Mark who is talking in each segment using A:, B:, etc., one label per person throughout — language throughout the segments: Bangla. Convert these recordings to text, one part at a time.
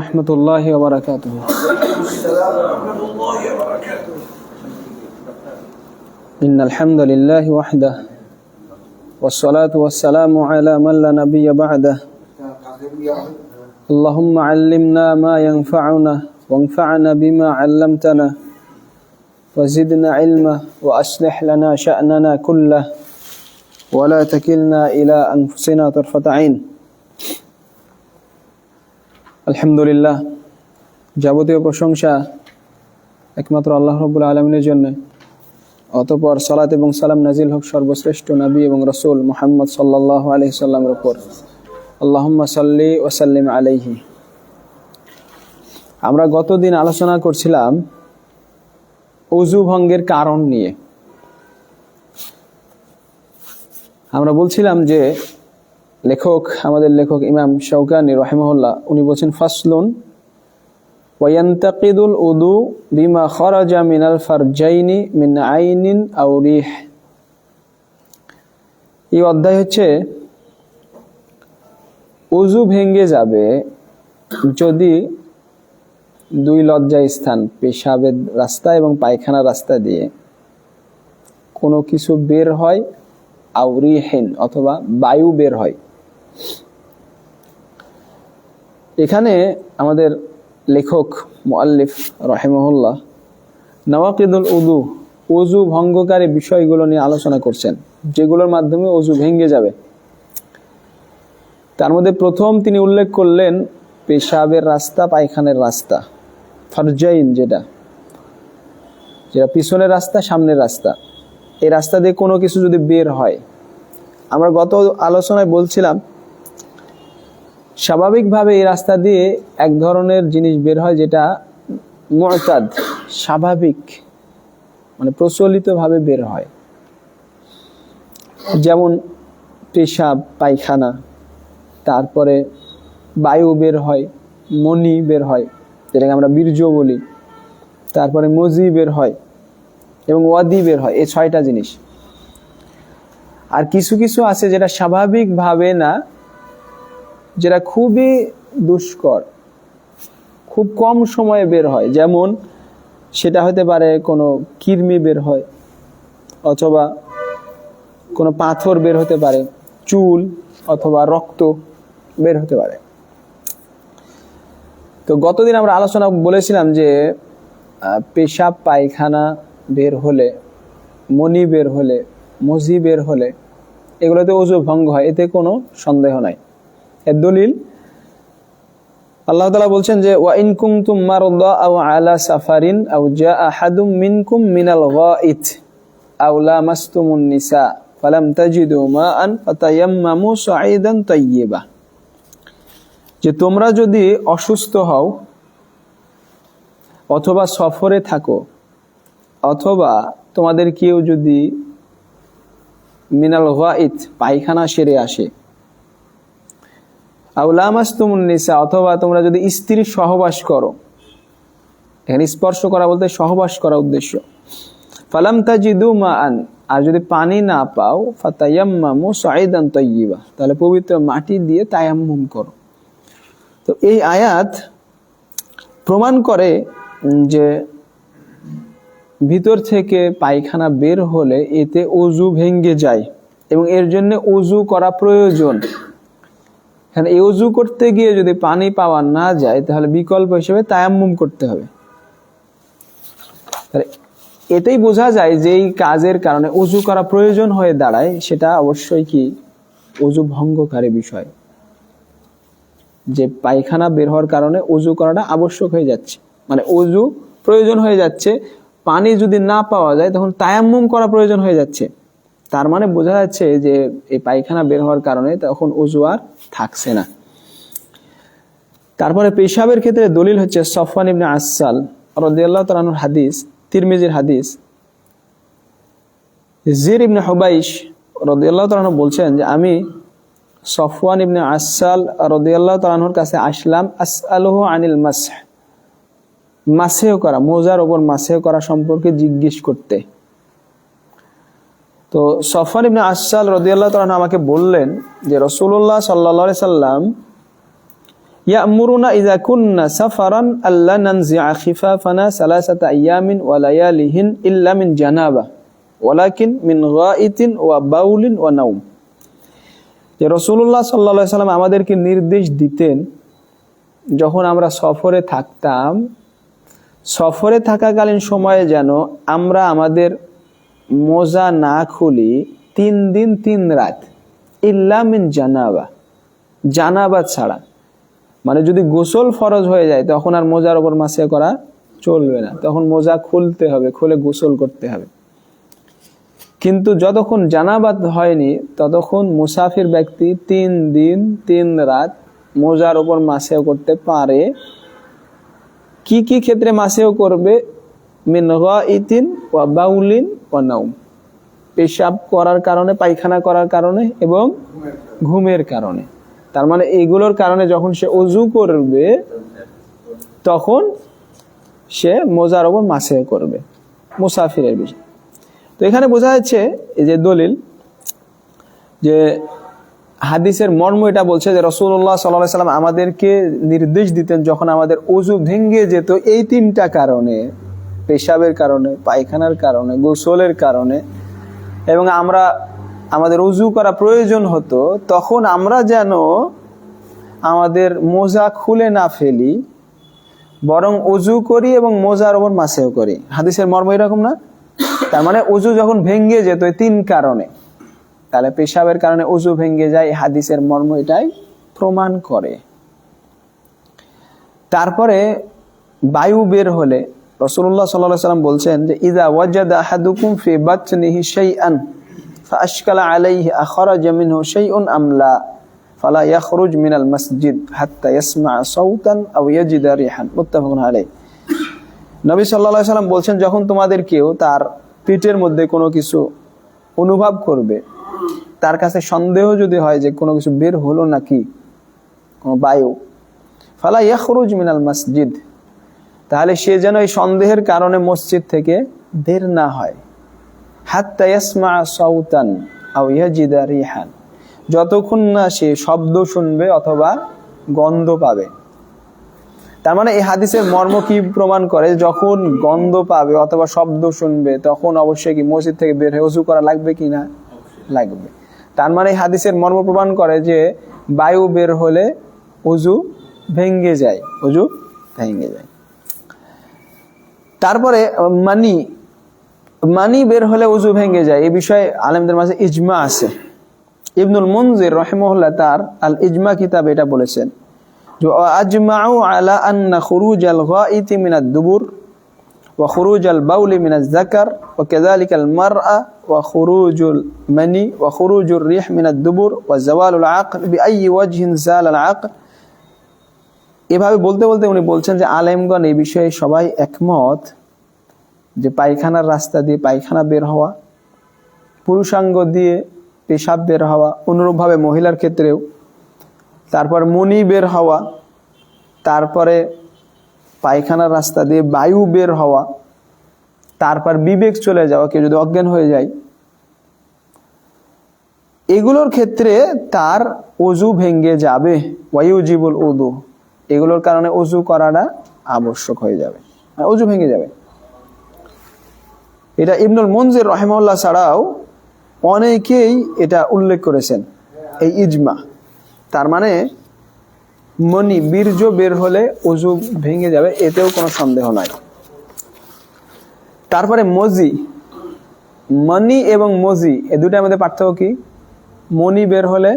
A: ورحمة الله وبركاته. إن الحمد لله وحده والصلاة والسلام على من لا نبي بعده. اللهم علمنا ما ينفعنا وانفعنا بما علمتنا وزدنا علما وأصلح لنا شأننا كله ولا تكلنا إلى أنفسنا طرفة عين. আলহামদুলিল্লাহ, যাবতীয় প্রশংসা একমাত্র আল্লাহ রাব্বুল আলামিনের জন্য। অতঃপর সালাত এবং সালাম নাজিল হোক সর্বশ্রেষ্ঠ নবী এবং রাসূল মুহাম্মদ সাল্লাল্লাহু আলাইহি সাল্লামের উপর। আল্লাহুম্মা সাল্লি ওয়া সাল্লিম আলাইহি। আমরা গতদিন আলোচনা করছিলাম ওযু ভঙ্গের কারণ নিয়ে। আমরা বলছিলাম যে আমাদের লেখক ইমাম শাওকানি রাহিমাহুল্লাহ উনি বলেছেন ফাসলুন ওয়া ইয়ানতাকিদুল উযু বিমা খারাজা মিনাল ফারজাইনি মিন আইনিন আও রিহ। এই অধ্যায় হচ্ছে ওযু ভেঙে যাবে যদি দুই লজ্জা স্থান, পেশাবের রাস্তা এবং পায়খানার রাস্তা দিয়ে কোনো কিছু বের হয়, আও রিহিন অথবা বায়ু বের হয়। এখানে আমাদের লেখক মুআল্লিফ রাহিমাহুল্লাহ নওয়াকিদুল উযু, ওযু ভঙ্গকারী বিষয়গুলো নিয়ে আলোচনা করছেন, যেগুলোর মাধ্যমে ওযু ভেঙে যাবে। তার মধ্যে প্রথম তিনি উল্লেখ করলেন পেশাবের রাস্তা, পায়খানার রাস্তা, ফারজাইন, যেটা পিছনের রাস্তা, সামনের রাস্তা। এই রাস্তা দিয়ে কোনো কিছু যদি বের হয়, আমরা গত আলোচনায় বলছিলাম স্বাভাবিকভাবে এই রাস্তা দিয়ে এক ধরনের জিনিস বের হয় যেটা মুতাদ, স্বাভাবিক, মানে প্রচলিতভাবে বের হয়, যেমন পেশাব, পায়খানা, তারপরে বায়ু বের হয়, মনি বের হয় যেটাকে আমরা বীর্য বলি, তারপরে মজি বের হয় এবং ওয়াদি বের হয়। এই 6টা জিনিস। আর কিছু কিছু আছে যেটা স্বাভাবিকভাবে না, যেটা খুবই দুষ্কর, খুব কম সময়ে বের হয়। যেমন সেটা হতে পারে কোনো কৃমি বের হয়, অথবা কোনো পাথর বের হতে পারে, চুল অথবা রক্ত বের হতে পারে। তো গতদিন আমরা আলোচনা বলেছিলাম যে পেশাব, পায়খানা বের হলে, মনি বের হলে, মজি বের হলে এগুলোতে ওযু ভঙ্গ হয়, এতে কোনো সন্দেহ নাই। এর দলিল আল্লাহ তাআলা বলছেন যে ওয়া ইন কুনতুম মারদা আও আলা সাফারিন আও জা আহাদুম মিনকুম মিনাল গাইত আও লামাসতুমুন নিসা ফালাম তাজিদু মাআন ফাতায়াম্মামু সাঈদান তাইয়্যিবা। যে তোমরা যদি অসুস্থ হও অথবা সফরে থাকো অথবা তোমাদের কেউ যদি মিনাল গাইত, পায়খানা সেরে আসে, আও লামাসতুমুন নিসা অথবা তোমরা যদি স্ত্রীর সহবাস করো, এখানে স্পর্শ করা বলতে সহবাস করা উদ্দেশ্য, ফালাম তাজিদু মাআন, আর যদি পানি না পাও, ফাতায়াম্মামু সাঈদান তাইয়্যিবা, তাহলে পবিত্র মাটি দিয়ে তায়াম্মুম করো। তো এই আয়াত প্রমাণ করে যে ভিতর থেকে পায়খানা বের হলে এতে ওযু ভেঙে যায় এবং এর জন্য ওযু করা প্রয়োজন। এখানে এই ওযু করতে গিয়ে যদি পানি পাওয়া না যায় তাহলে বিকল্প হিসেবে তায়াম্মুম করতে হবে। এটাই বোঝা যায় যে এই কাজের কারণে ওযু করা প্রয়োজন হয়ে দাঁড়ায়, সেটা অবশ্যই কি ওযু ভঙ্গকারী বিষয়। যে পায়খানা বের হওয়ার কারণে ওযু করাটা আবশ্যক হয়ে যাচ্ছে, মানে ওযু প্রয়োজন হয়ে যাচ্ছে, পানি যদি না পাওয়া যায় তখন তায়াম্মুম করা প্রয়োজন হয়ে যাচ্ছে। তার মানে বোঝা যাচ্ছে যে এই পায়খানা বের হওয়ার কারণে তখন ওযু আর থাকছে না। তারপরে পেশাবের ক্ষেত্রে দলিল হচ্ছে সফওয়ান ইবনে আসাল রাদিয়াল্লাহু তাআলা আনহুর হাদিস, তিরমিজির হাদিস। জির ইবনে হুবাইশ রাদিয়াল্লাহু তাআলা আনহু বলছেন যে আমি সফওয়ান ইবনে আসাল রাদিয়াল্লাহু তাআলা আনহুর কাছে আসলাম আসআলুহু আনিল মাসহ, মাসেহ করা, মোজার উপর মাসেহ করা সম্পর্কে জিজ্ঞেস করতে। তো সফওয়ান ইবনে আসাল রাদিয়াল্লাহু তাআলা আমাকে বললেন যে রাসূলুল্লাহ সাল্লাল্লাহু আলাইহি সাল্লাম ইয়ামুরুনা ইযা কুন্না সাফারান আল্লা নানজিআ খিফাফানা সালাসাতা আইয়ামিন ওয়া লায়ালিহিন ইল্লা মিন জানাবা ওয়ালাকিন মিন গাইতিন ওয়া বাউলিন ওয়া নাওম। যে রাসূলুল্লাহ সাল্লাল্লাহু আলাইহি সাল্লাম আমাদেরকে নির্দেশ দিতেন যখন আমরা সফরে থাকতাম, সফরে থাকাকালীন সময়ে যেন আমরা আমাদের মোজা না খুলি 3 দিন 3 রাত, ইল্লা মিন জানাবা, জানাবা ছাড়া। মানে যদি গোসল ফরজ হয়ে যায় তখন আর মোজার উপর মাসিয়া করা চলবে না, তখন মোজা খুলতে হবে, খুলে গোসল করতে হবে। কিন্তু যতক্ষণ জানাবাত হয়নি ততক্ষণ মুসাফির ব্যক্তি 3 দিন 3 রাত মোজার উপর মাসিয়া করতে পারে। কি কি ক্ষেত্রে মাসিয়া করবে? মিন গাইতিন ওয়া বাউলিন ওয়া নাওম, পেশাব করার কারণে, পায়খানা করার কারণে এবং ঘুমের কারণে। তার মানে এইগুলোর কারণে যখন সে ওযু করবে তখন সে মোজার উপর মাসিয়া করবে, মুসাফিরের বিষয়। তো এখানে বোঝা যাচ্ছে এই যে দলিল, যে হাদিসের মর্ম এটা বলছে যে রাসূলুল্লাহ সাল্লাল্লাহু আলাইহি সাল্লাম আমাদেরকে নির্দেশ দিতেন যখন আমাদের ওযু ভেঙে যেত এই 3টা কারণে, পেশাবের কারণে, পায়খানার কারণে, গোসলের কারণে, এবং আমাদের ওযু করা প্রয়োজন হতো, তখন আমরা যেন আমাদের মোজা খুলে না ফেলি, বরং ওযু করি এবং মোজার উপর মাসিয়া করি। হাদিসের মর্ম এরকম না? তার মানে ওযু যখন ভেঙে যেত 3 কারণে, তাহলে পেশাবের কারণে ওযু ভেঙে যায়, হাদিসের মর্ম এটাই প্রমাণ করে। তারপরে বায়ু বের হলে রাসূলুল্লাহ সাল্লাল্লাহু আলাইহি সাল্লাম বলছেন যে ইযা ওয়াজাদা আহাদুকুম ফি বাতনিহি শাইআন ফাআশকালা আলাইহি আখরাজা মিনহু শাইউন আম লা ফালা ইয়াখরুজ মিনাল মাসজিদ হাত্তা ইয়াসমা'a সাওতান আও ইয়াজিদা রিহান, মুত্তাফাকুন আলাইহি। নবী সাল্লাল্লাহু আলাইহি সাল্লাম বলছেন যখন তোমাদের কেউ তার পেটের মধ্যে কোনো কিছু অনুভব করবে, তার কাছে সন্দেহ যদি হয় যে কোনো কিছু বের হলো নাকি, কোনো বায়ু, ফালা ইয়াখরুজ মিনাল মাসজিদ, তাহলে সে যেন এই সন্দেহের কারণে মসজিদ থেকে বের না হয়। হাত্তা ইয়াসমা'a সাওতান আও ইয়াজিদা রিহান, যতক্ষণ না সে শব্দ শুনবে অথবা গন্ধ পাবে। তার মানে এই হাদিসের মর্ম কি প্রমাণ করে? যখন গন্ধ পাবে অথবা শব্দ শুনবে তখন অবশ্যই কি মসজিদ থেকে বের হয়ে ওযু করা লাগবে কি না? লাগবে। তার মানে এই হাদিসের মর্ম প্রমাণ করে যে বায়ু বের হলে ওযু ভেঙে যায়, ওযু ভেঙে যায়। তারপরে মানি বের হলে ওযু ভেঙে যায়, এই বিষয়ে আলেমদের মাঝে ইজমা আছে। ইবনুল মুনজির রাহিমাহুল্লাহ তার আল ইজমা কিতাবে এটা বলেছেন যে আজমাউ আলা আন্না খুরুজাল গাইতি মিনাদ দুবুর ওয়া খুরুজাল বাউলি মিনাজ যাকার ওয়া কাযালিকাল মারআ ওয়া খুরুজুল মানি ওয়া খুরুজুর রিহ মিনাদ দুবুর ওয়া যাওয়ালুল আকল বিআইয়ি ওয়াজহিন যালাল আকল। এভাবে বলতে বলতে উনি বলছেন যে আলেমগণ এই বিষয়ে সবাই একমত যে পায়খানার রাস্তা দিয়ে পায়খানা বের হওয়া, পুরুষাঙ্গ দিয়ে পেশাব বের হওয়া, অনুরূপভাবে মহিলার ক্ষেত্রেও, তারপর মনি বের হওয়া, তারপরে পায়খানার রাস্তা দিয়ে বায়ু বের হওয়া, তারপর বিবেক চলে যাওয়া, কেউ যদি অজ্ঞান হয়ে যায়, এগুলোর ক্ষেত্রে তার ওযু ভেঙে যাবে। ওয়ায়ুজিবুল উযু, এগুলোর কারণে ওযু করাটা আবশ্যক হয়ে যাবে, ওযু ভেঙে যাবে। এটা ইবনুল মুনজির রাহিমাহুল্লাহ ছাড়াও অনেকেই এটা উল্লেখ করেছেন, এই ইজমা। তার মানে মনি বীর্য বের হলে ওযু ভেঙে যাবে, এতেও কোনো সন্দেহ নাই। তারপরে মজি, মনি এবং মজি এই দুটার মধ্যে পার্থক্য কি? মনি বের হলে,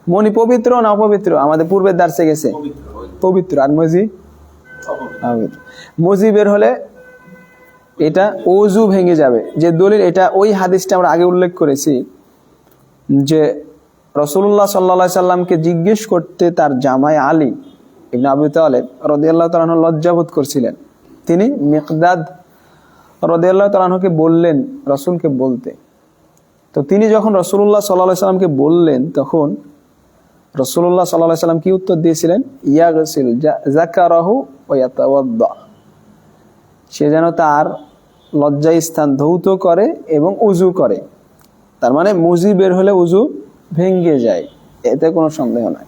A: মনি পবিত্র না অপবিত্র? আমাদের পূর্বের দার্সে গেছে পবিত্র, আর মজি অপবিত্র। মজি বের হলে এটা ওযু ভেঙে যাবে। যে দলিল এটা ওই হাদিসটা আমরা আগে উল্লেখ করেছি যে রাসূলুল্লাহ সাল্লাল্লাহু আলাইহি সাল্লামকে জিজ্ঞেস করতে তার জামাই আলী ইবনে আবি তালেব রাদিয়াল্লাহু তাআলা আনহু লজ্জাবোধ করছিলেন। তিনি মিকদাদ রাদিয়াল্লাহু তাআলা আনহুকে বললেন রাসূলকে বলতে। তো তিনি যখন রাসূলুল্লাহ সাল্লাল্লাহু আলাইহি সাল্লামকে বললেন তখন রাসূলুল্লাহ সাল্লাল্লাহু আলাইহি সাল্লাম কি উত্তর দিয়েছিলেন? ইয়াগসিল যাকারাহু ওয়া ইয়াতাওয়াদ্দা, সে যেন তার লজ্জা স্থান ধৌত করে এবং উযু করে। তার মানে মজি বের হলে উযু ভেঙে যায়, এতে কোনো সন্দেহ নাই।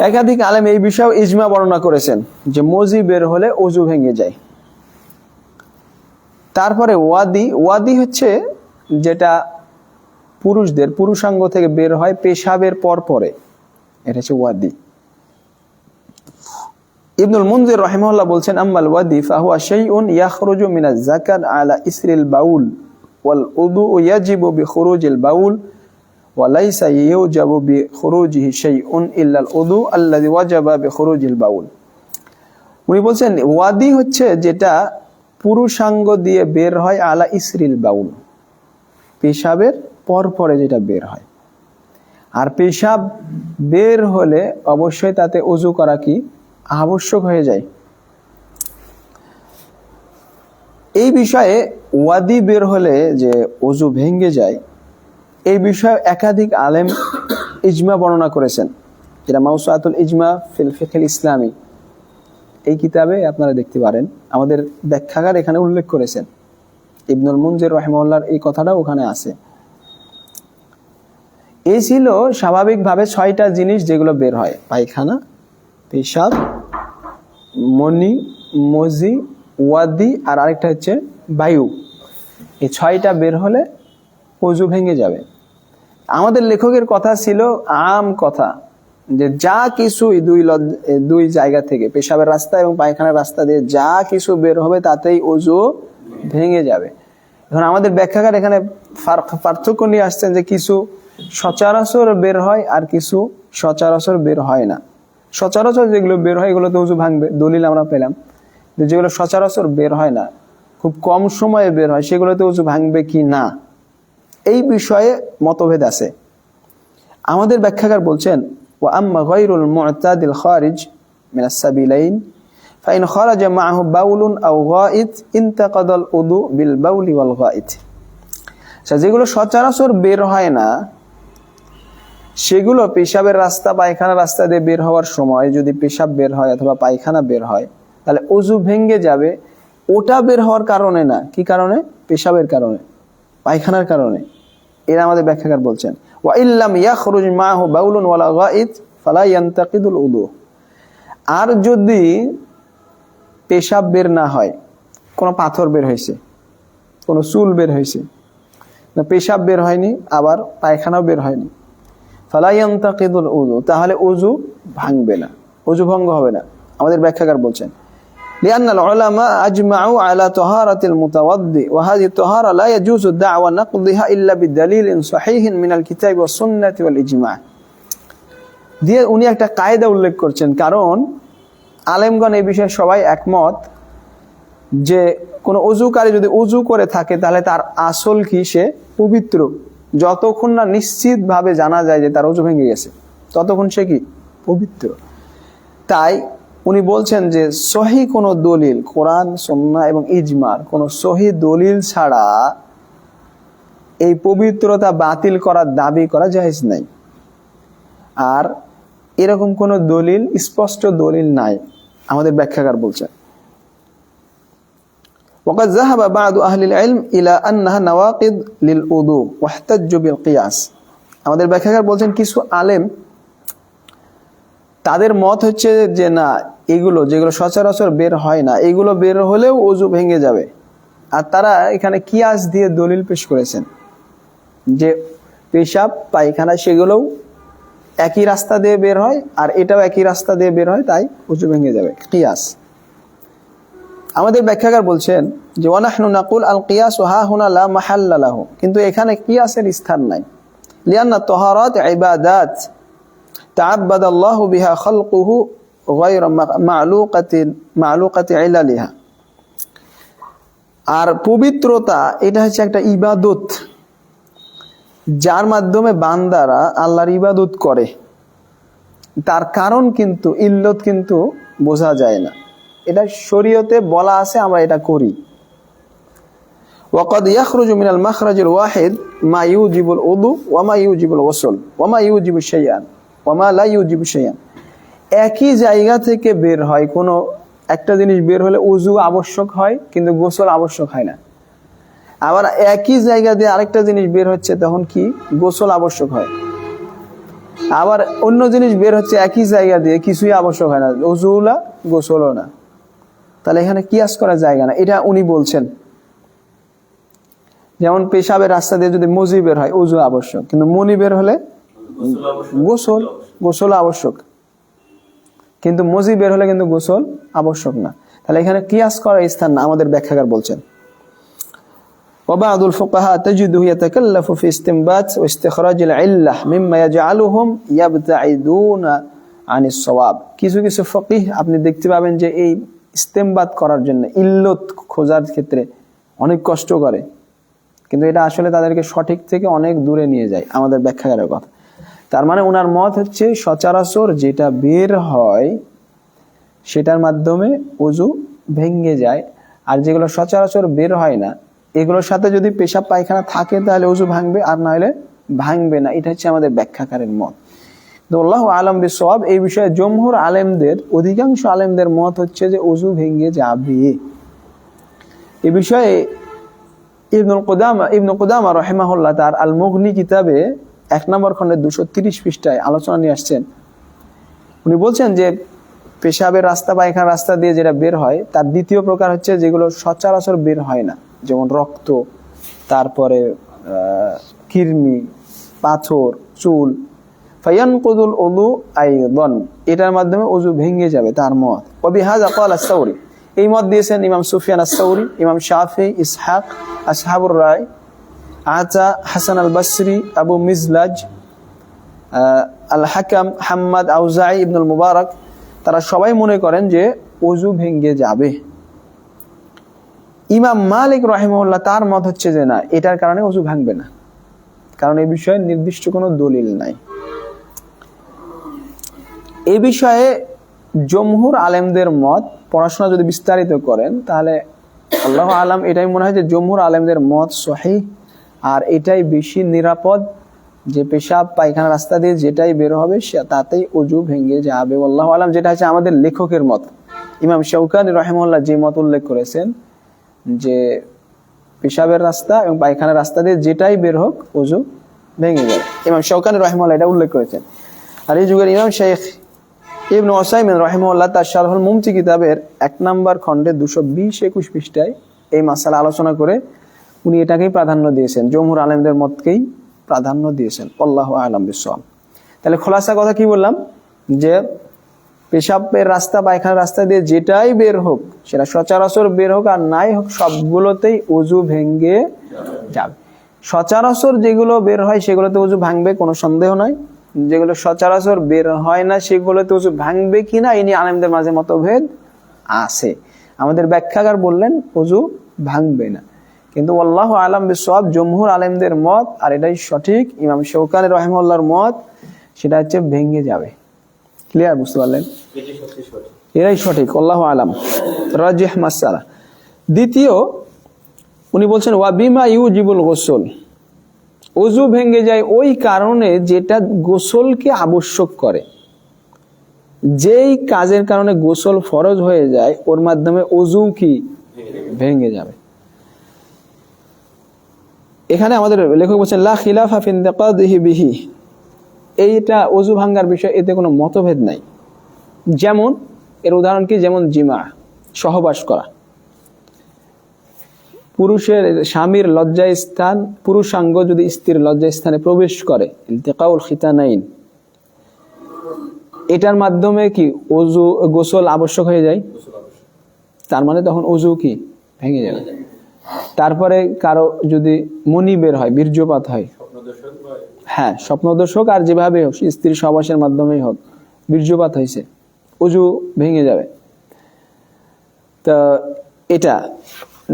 A: একাধিক আলেম এই বিষয়ে ইজমা বর্ণনা করেছেন যে মজি বের হলে ওযু ভেঙে যায়। তারপরে ওয়াদি হচ্ছে যেটা পুরুষদের পুরুষাঙ্গ থেকে বের হয় পেশাবের পর পরে, এটা হচ্ছে ওয়াদি। ইবনুল মুনজির রাহিমাহুল্লাহ বলছেন, আম্মাল ওয়াদি ফাহুয়া শাইউন ইয়াখরুজু মিনাজ যাকাত আলা ইসরিল বাউল ওয়াল উযু ইয়াজিবু বিখুরুজিল বাউল ওয়া লাইসা ইউজাবু বিখুরুজিহি শাইউন ইল্লাল উযু আল্লাযী ওয়াজাবা বিখুরুজিল বাউল। উনি বলছেন ওয়াদি হচ্ছে যেটা পুরুষাঙ্গ দিয়ে বের হয় আলা ইসরিল বাউল, পেশাবের পর পরে যেটা বের হয়। আর পেশাব বের হলে অবশ্যই তাতে ওযু করা কি আবশ্যক হয়ে যায়। এই বিষয়ে ওয়াদি বের হলে যে ওযু ভেঙে যায়, এই বিষয়ে একাধিক আলেম ইজমা বর্ণনা করেছেন, যেটা মাউসুআতুল ইজমা ফিল ফিকহিল ইসলামী, এই কিতাবে আপনারা দেখতে পারেন। আমাদের ব্যাখ্যাকার এখানে উল্লেখ করেছেন, ইবনুল মুনজির রাহিমাহুল্লাহর এই কথাটা ওখানে আছে। এই ছিল স্বাভাবিকভাবে 6টা জিনিস যেগুলো বের হয়: পায়খানা, পেশাব, মনি, মজি, ওয়াদি আর আরেকটা হচ্ছে বায়ু। এই 6টা বের হলে ওযু ভেঙে যাবে। আমাদের লেখকের কথা ছিল আম কথা, যে যা কিছু দুই জায়গা থেকে, পেশাবের রাস্তা এবং পায়খানার রাস্তা দিয়ে যা কিছু বের হবে তাতেই ওযু ভেঙে যাবে। এখন আমাদের ব্যাখ্যাকার এখানে পার্থক্য নিয়ে আসছেন যে কিছু সচরাচর বের হয় আর কিছু সচরাচর বের হয় না। সচরাচর যেগুলো বের হয় এগুলোতে ওযু ভাঙবে, দলিল আমরা পেলাম। যেগুলো সচরাচর বের হয় না, খুব কম সময়ে বের হয়, সেগুলোতে ওযু ভাঙবে কি না, এই বিষয়ে মতভেদ আছে। আমাদের ব্যাখ্যাকার বলছেন, ওয়া আম্মা গায়রুল মু'তাদিল খারিজ মিনাস সাবিলাইন ফাইন খারাজা মা'হু বাউলুন আও গাইত ইনতাকাদাল উযু বিল বাউলি ওয়াল গাইত। যেগুলো সচরাচর বের হয় না, সেগুলো পেশাবের রাস্তা পায়খানার রাস্তা দিয়ে বের হওয়ার সময় যদি পেশাব বের হয় অথবা পায়খানা বের হয়, তাহলে ওযু ভেঙে যাবে। ওটা বের হওয়ার কারণে না, কি কারণে? পেশাবের কারণে, পায়খানার কারণে। এরা আমাদের ব্যাখ্যাকার বলছেন, ওয়া ইল্লাম ইয়াখরুজ মা'হু বাউলুন ওয়ালা গাইত ফালা ইয়ানতাকিদুল উযু। আর যদি পেশাব বের না হয়, কোনো পাথর বের হয়েছে, কোনো চুল বের হয়েছে, না পেশাব বের হয়নি আবার পায়খানাও বের হয়নি, ফালা ইয়ানতাকিদুল উযু, তাহলে ওযু ভাঙবে না, ওযু ভঙ্গ হবে না। আমাদের ব্যাখ্যাকার বলছেন, লিআন্নাল উলামা আজমাউ আলা তাহারাতিল মুতাওয়াদ্দি ওয়া হাযিহি তাহারা লা ইয়াজুজু দা'ওয়া নাকদিহা ইল্লা বিদালিলিন সহিহিন মিনাল কিতাবি ওয়াস সুন্নাতি ওয়াল ইজমা। দিয়ে উনি একটা কায়দা উল্লেখ করছেন, কারণ আলেমগণ এই বিষয়ে সবাই একমত যে কোনো অজুকারী যদি ওযু করে থাকে তাহলে তার আসল কি, সে পবিত্র। যতক্ষণ না নিশ্চিতভাবে জানা যায় যে তার ওযু ভেঙে গেছে, ততক্ষণ সে কি পবিত্র। তাই উনি বলছেন যে সহিহ কোনো দলিল, কোরআন সুন্নাহ এবং ইজমার কোনো সহিহ দলিল ছাড়া এই পবিত্রতা বাতিল করার দাবি করা জায়েজ নাই। আর এরকম কোনো দলিল, স্পষ্ট দলিল নাই, আমাদের ব্যাখ্যাকার বলছেন। وقد ذهب بعض أهل العلم إلى أنها نواقض للوضوء واحتجوا بالقياس। আমাদের ব্যাখ্যাকার বলছেন কিছু আলেম তাদের মত হচ্ছে যে না, এগুলো যেগুলো সচরাচর বের হয় না, এগুলো বের হলেও ওযু ভেঙে যাবে। আর তারা এখানে কিয়াস দিয়ে দলিল পেশ করেছেন যে পেশাব পায়খানা সেগুলোও একই রাস্তা দিয়ে বের হয় আর এটাও একই রাস্তা দিয়ে বের হয়, তাই ওযু ভেঙে যাবে, কিয়াস। আমাদের ব্যাখ্যাকার বলছেন যে ওয়া নাহনু নাকুল আল কিয়াস হা হুনা লা মাহাল্লা লাহু, কিন্তু এখানে কিয়াসের স্থান নাই। লিআন্না তাহারাত ইবাদাত তাআব্বাদা আল্লাহু বিহা খালকুহু গায়রা মা'লুকাতি ইলালিহা। আর পবিত্রতা এটা হচ্ছে একটা ইবাদত, যার মাধ্যমে বান্দারা আল্লাহর ইবাদত করে। তার কারণ কিন্তু, ইল্লত কিন্তু বোঝা যায় না, এটা শরীয়তে বলা আছে, আমরা এটা করি। ওয়াকাদ ইয়াখরুজু মিনাল মাখরাজিল ওয়াহিদ মা ইউজিবুল উযু ওয়া মা ইউজিবুল গোসল ওয়া মা ইউজিবু শাইআন ওয়া মা লা ইউজিবু শাইআন। একই জায়গা থেকে বের হয়, কোনো একটা জিনিস বের হলে ওযু আবশ্যক হয় কিন্তু গোসল আবশ্যক হয় না। আবার একই জায়গা দিয়ে আরেকটা জিনিস বের হচ্ছে, তখন কি গোসল আবশ্যক হয়। আবার অন্য জিনিস বের হচ্ছে একই জায়গা দিয়ে, কিছুই আবশ্যক হয় না, ওযুলা গোসলও না, তাহলে এখানে কিয়াস করার জায়গা না, এটা উনি বলছেন। যেমন পেশাবের রাস্তা দিয়ে যদি মজি বের হয় ওযু আবশ্যক, কিন্তু মনি বের হলে গোসল আবশ্যক, কিন্তু মজি বের হলে কিন্তু গোসল আবশ্যক না। তাহলে এখানে কিয়াস করার স্থান না, আমাদের ব্যাখ্যাকার বলছেন। وبعض الفقهاء تجده يتكلف في استنبات واستخراج العلة مما يجعلهم يبتعدون عن الصواب। কিছু কিছু ফকিহ আপনি দেখতে পাবেন যে এই ইস্তেমবাত করার জন্য, ইল্লত খোঁজার ক্ষেত্রে অনেক কষ্ট করে, কিন্তু এটা আসলে তাদেরকে সঠিক থেকে অনেক দূরে নিয়ে যায়, আমাদের ব্যাখ্যাকারের কথা। তার মানে ওনার মত হচ্ছে সচরাচর যেটা বের হয় সেটার মাধ্যমে ওযু ভেঙে যায়, আর যেগুলো সচরাচর বের হয় না এগুলোর সাথে যদি পেশাব পায়খানা থাকে তাহলে ওযু ভাঙবে, আর না হলে ভাঙবে না। এটা হচ্ছে আমাদের ব্যাখ্যাকারের মত। তো আল্লাহু আ'লাম বিসওয়াব। এই বিষয়ে জমহুর আলেমদের, অধিকাংশ আলেমদের মত হচ্ছে যে ওযু ভেঙে যাবে। এই বিষয়ে ইবনুল কুদামা রাহিমাহুল্লাহ তার আল মুগনি কিতাবে 1 নম্বর খণ্ডে 230 পৃষ্ঠায় আলোচনা নিয়ে আসছেন। উনি বলছেন যে পেশাবের রাস্তা পায়খানার রাস্তা দিয়ে যেটা বের হয় তার দ্বিতীয় প্রকার হচ্ছে যেগুলো সচরাচর বের হয় না, যেমন রক্ত, তারপরে কিরমি, পাথর, চুল। ফায়ানকুদুল উযু আইদান, এটার মাধ্যমে ওযু ভেঙে যাবে, তার মত। ওয়া বিহাযা ক্বালা আস-সাউরি, এই মত দিয়েছেন ইমাম সুফিয়ান আস-সাউরি, ইমাম শাফিঈ, ইসহাক, আসহাবুর রায়, আতা, হাসান আল বসরি, আবু মিজলাজ, আল হাকাম, হাম্মাদ, আউজাঈ, ইবনুল মুবারক, তারা সবাই মনে করেন যে ওযু ভেঙে যাবে। ইমাম মালিক রাহিমাহুল্লাহ তার মত হচ্ছে যে না, এটার কারণে ওযু ভাঙবে না, কারণ এই বিষয়ে নির্দিষ্ট কোনো দলিল নাই। এই বিষয়ে জমহুর আলেমদের মত, পড়াশোনা যদি বিস্তারিত করেন তাহলে আল্লাহু আ'লাম এটাই মনে হয় যে জমহুর আলেমদের মত সহিহ, আর এটাই বেশি নিরাপদ যে পেশাব পায়খানা রাস্তা দিয়ে যেটাই বের হবে তাতেই ওযু ভেঙে যাবে। আল্লাহু আ'লাম, যেটা হচ্ছে আমাদের লেখকের মত। ইমাম শাওকানি রাহিমাহুল্লাহ যে মত উল্লেখ করেছেন যে পেশাবের রাস্তা এবং পায়খানার রাস্তা দিয়ে যেটাই বের হোক ওযু ভেঙে যাবে, ইমাম শাওকানি রাহিমাহুল্লাহ এটা উল্লেখ করেছেন। আর এই যুগের ইমাম শাইখ ইবনে উসাইমিন রাহিমাহুল্লাহ তার শারহুল মুমতি কিতাবের 1 নম্বর খণ্ডে 220-21 পৃষ্ঠায় এই মাসালা আলোচনা করে উনি এটাকেই প্রাধান্য দিয়েছেন, জমহুর আলেমদের মতকেই প্রাধান্য দিয়েছেন। আল্লাহু আ'লাম বিসওয়াব। তাহলে খোলাসা কথা কি বললাম, যে পেশাবের রাস্তা পায়খানার রাস্তা দিয়ে যেটাই বের হোক, সেটা সচরাচর বের হোক আর নাই হোক, সবগুলোতেই ওযু ভেঙে যাবে। সচরাচর যেগুলো বের হয় সেগুলোতে ওযু ভাঙবে, কোনো সন্দেহ নাই। যেগুলো সচরাচর বের হয় না সেগুলোতে ওযু ভাঙবে কিনা এই নিয়ে আলেমদের মাঝে মতভেদ আছে। আমাদের ব্যাখ্যাকার বললেন ওযু ভাঙবে না, কিন্তু আল্লাহু আ'লাম বিসওয়াব জমহুর আলেমদের মত, আর এটাই সঠিক, ইমাম শাওকানি রাহিমাহুল্লাহর মত, সেটা হচ্ছে ভেঙে যাবে। ক্লিয়ার, বুঝতে পারলেন? এটাই সঠিক, আল্লাহু আ'লাম, রাজিহ মাসআলা। দ্বিতীয় উনি বলছেন ওয়া বিমা ইউজিবুল গোসল, ওযু ভেঙে যায় ওই কারণে যেটা গোসলকে আবশ্যক করে। যেই কাজের কারণে গোসল ফরজ হয়ে যায় ওর মাধ্যমে ওযু কি ভেঙে যাবে। এখানে আমাদের লেখক বলছেন লা খিলাফা ফি ইনতিকাদিহি বিহি, এইটা ওযু ভাঙার বিষয়, এতে কোনো মতভেদ নাই। যেমন এর উদাহরণ কি, যেমন জিমা, সহবাস করা। পুরুষের স্বামীর লজ্জাস্থান, পুরুষাঙ্গ যদি স্ত্রীর লজ্জাস্থানে প্রবেশ করে, ইলতিকাউল খিতানাইন, এটার মাধ্যমে কি ওযু গোসল আবশ্যক হয়ে যায়, তার মানে তখন ওযু কি ভেঙে যাবে। তারপরে কারো যদি মনি বের হয়, বীর্যপাত হয়, হ্যাঁ স্বপ্নদোষ হোক আর যেভাবে হোক, স্ত্রী সহবাসের মাধ্যমেই হোক, বীর্যপাত হয়েছে, ওযু ভেঙে যাবে। তা এটা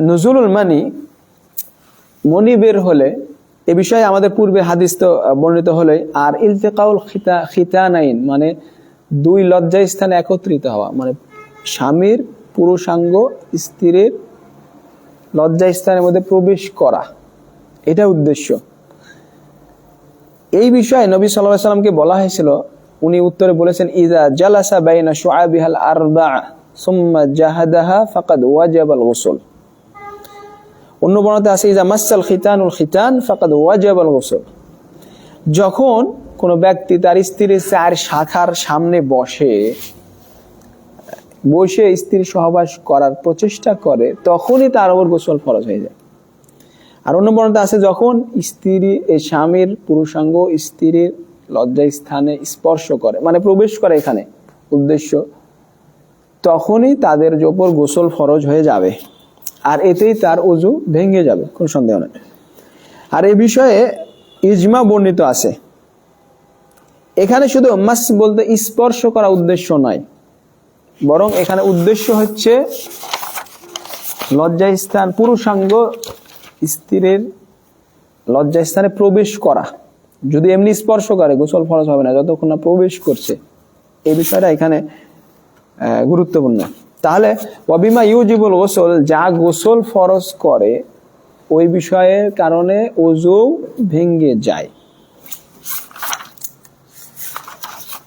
A: নুজুলুল মানি, মনি বের হলে, এ বিষয়ে আমাদের পূর্বে হাদিস তো বর্ণিত হলে। আর ইলতিকাউল খিতানাইন মানে দুই লজ্জা স্থানে একত্রিত হওয়া, মানে স্বামীর পুরুষাঙ্গ স্ত্রীর লজ্জা স্থানের মধ্যে প্রবেশ করা, এটা উদ্দেশ্য। এই বিষয়ে নবী সাল্লাল্লাহু আলাইহি ওয়াসাল্লামকে বলা হয়েছিল, উনি উত্তরে বলেছেন ইযা জালাসা বাইনা শুআবিহাল আরবা সুম্মা জাহাদাহা ফাকাদ ওয়াজাবাল গোসল। অন্য বর্ণনাতে আছে ইযা মাসাল খিতানুল খিতান ফাকাদ ওয়াজাবাল গোসল। যখন কোনো ব্যক্তি তার স্ত্রীর 4 শাখার সামনে বসে স্ত্রীর সহবাস করার প্রচেষ্টা করে, তখনই তার উপর গোসল ফরজ হয়ে যায়। আর অন্য বর্ণনা আছে, যখন স্বামীর পুরুষাঙ্গ স্ত্রীর লজ্জা স্থানে স্পর্শ করে, মানে প্রবেশ করে এখানে উদ্দেশ্য, তখনই তাদের উপর গোসল ফরজ হয়ে যাবে, আর এতেই তার ওযু ভেঙে যাবে, কোনো সন্দেহ নেই। আর এই বিষয়ে ইজমা বর্ণিত আছে। এখানে শুধু মাস বলতে স্পর্শ করা উদ্দেশ্য নয়, বরং এখানে উদ্দেশ্য হচ্ছে লজ্জাস্থান, পুরুষাঙ্গ স্ত্রীর লজ্জাস্থানে প্রবেশ করা। যদি এমনি স্পর্শ করে গোসল ফরজ হবে না, যতক্ষণ না প্রবেশ করছে। এই বিষয়টা এখানে গুরুত্বপূর্ণ। তাহলে ওয়াবিমা ইউজিবুল গোসল, যা গোসল ফরজ করে ওই বিষয়ের কারণে ওযু ভেঙে যায়।